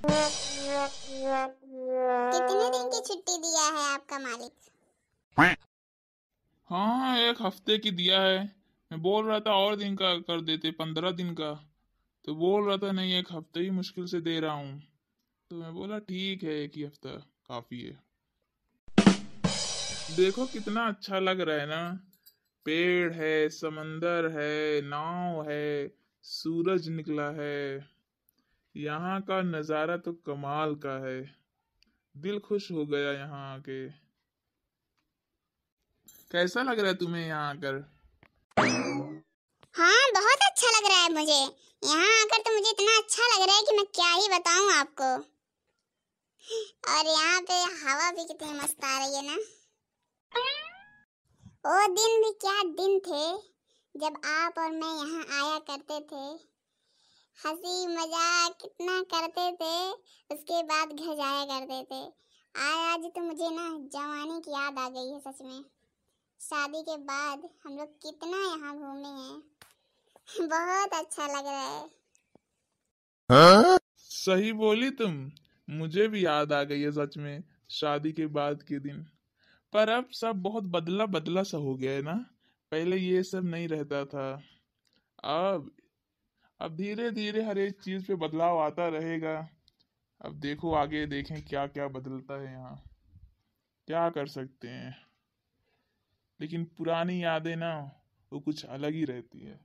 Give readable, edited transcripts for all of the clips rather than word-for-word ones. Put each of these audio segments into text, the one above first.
कितने दिन की छुट्टी दिया है आपका मालिक? हाँ, 1 हफ्ते की दिया है। मैं बोल रहा था और दिन का कर देते, 15 दिन का। तो बोल रहा था नहीं, 1 हफ्ते ही मुश्किल से दे रहा हूँ। तो मैं बोला ठीक है, 1 ही हफ्ता काफी है। देखो कितना अच्छा लग रहा है ना। पेड़ है, समंदर है, नाव है, सूरज निकला है। यहाँ का नजारा तो कमाल का है। दिल खुश हो गया यहाँ आके। कैसा लग रहा है तुम्हें यहाँ आकर? हाँ, बहुत अच्छा लग रहा है मुझे। यहाँ आकर तो मुझे इतना अच्छा लग रहा है कि मैं क्या ही बताऊँ आपको। और यहाँ पे हवा भी कितनी मस्त आ रही है ना। वो दिन भी क्या दिन थे जब आप और मैं यहाँ आया करते थे। हंसी मजाक कितना करते थे, उसके बाद घर जाया करते थे। आज तो मुझे ना जवानी की याद आ गई है सच में। शादी के बाद हम लोग कितना यहाँ घूमे हैं। बहुत अच्छा लग रहा है। हाँ? सही बोली तुम। मुझे भी याद आ गई है सच में, शादी के बाद के दिन। पर अब सब बहुत बदला बदला सा हो गया है ना। पहले ये सब नहीं रहता था। अब अब धीरे धीरे हर एक चीज पे बदलाव आता रहेगा। अब देखो, आगे देखें क्या क्या बदलता है यहाँ। क्या कर सकते हैं। लेकिन पुरानी यादें ना, वो कुछ अलग ही रहती है।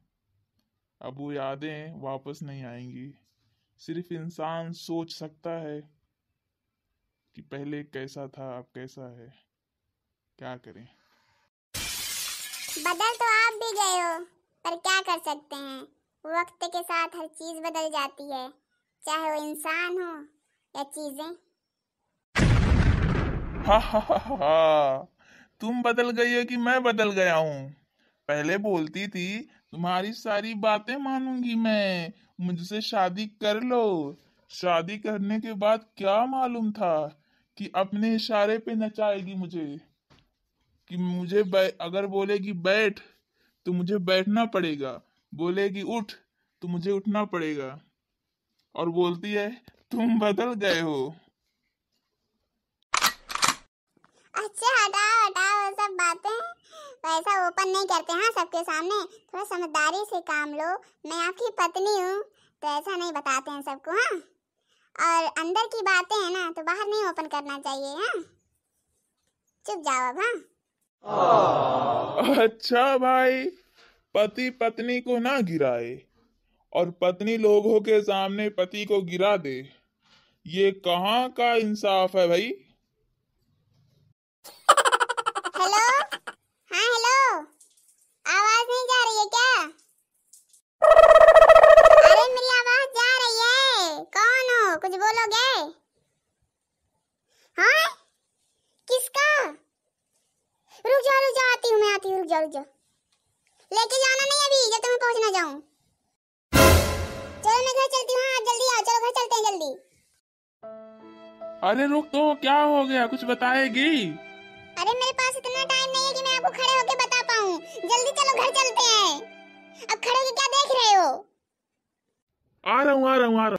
अब वो यादें वापस नहीं आएंगी। सिर्फ इंसान सोच सकता है कि पहले कैसा था, अब कैसा है। क्या करें। बदल तो आप भी गए हो, पर क्या कर सकते हैं। वक्त के साथ हर चीज बदल जाती है, चाहे वो इंसान हो या चीजें। हा हा हा हा। तुम बदल गई हो कि मैं बदल गया हूँ? पहले बोलती थी तुम्हारी सारी बातें मानूंगी मैं, मुझसे शादी कर लो। शादी करने के बाद क्या मालूम था कि अपने इशारे पे नचाएगी मुझे। कि मुझे अगर बोलेगी बैठ तो मुझे बैठना पड़ेगा, बोलेगी उठ तो मुझे उठना पड़ेगा। और बोलती है तुम बदल गए हो। अच्छा हटाओ हटाओ वो सब बातें। वैसा ओपन नहीं करते हाँ सबके सामने। थोड़ा समझदारी से काम लो। मैं आपकी पत्नी हूँ, तो ऐसा नहीं बताते हैं सबको। हाँ, और अंदर की बातें हैं ना, तो बाहर नहीं ओपन करना चाहिए। हाँ, चुप जाओ अब। हाँ, अच्छा भाई, पति पत्नी को ना गिराए और पत्नी लोगों के सामने पति को गिरा दे, ये कहाँ का इंसाफ है भाई? हेलो। हाँ हेलो, आवाज नहीं जा रही है क्या? अरे मेरी आवाज जा रही है। कौन हो, कुछ बोलोगे? हाँ, किसका? रुक जाओ आती हूँ, मैं आती हूँ। रुक जाओ। लेके जाना नहीं अभी, जब तक मैं पहुंच ना जाऊं। चलो मैं घर चलती हूँ। हाँ जल्दी आओ, चलो घर चलते हैं जल्दी। अरे रुक तो, क्या हो गया, कुछ बताएगी? अरे मेरे पास इतना टाइम नहीं है कि मैं आपको खड़े होके बता पाऊँ। जल्दी चलो घर चलते हैं। अब खड़े होके क्या देख रहे हो? आ रहा हूँ आ रहा हूँ आ रहा हूँ।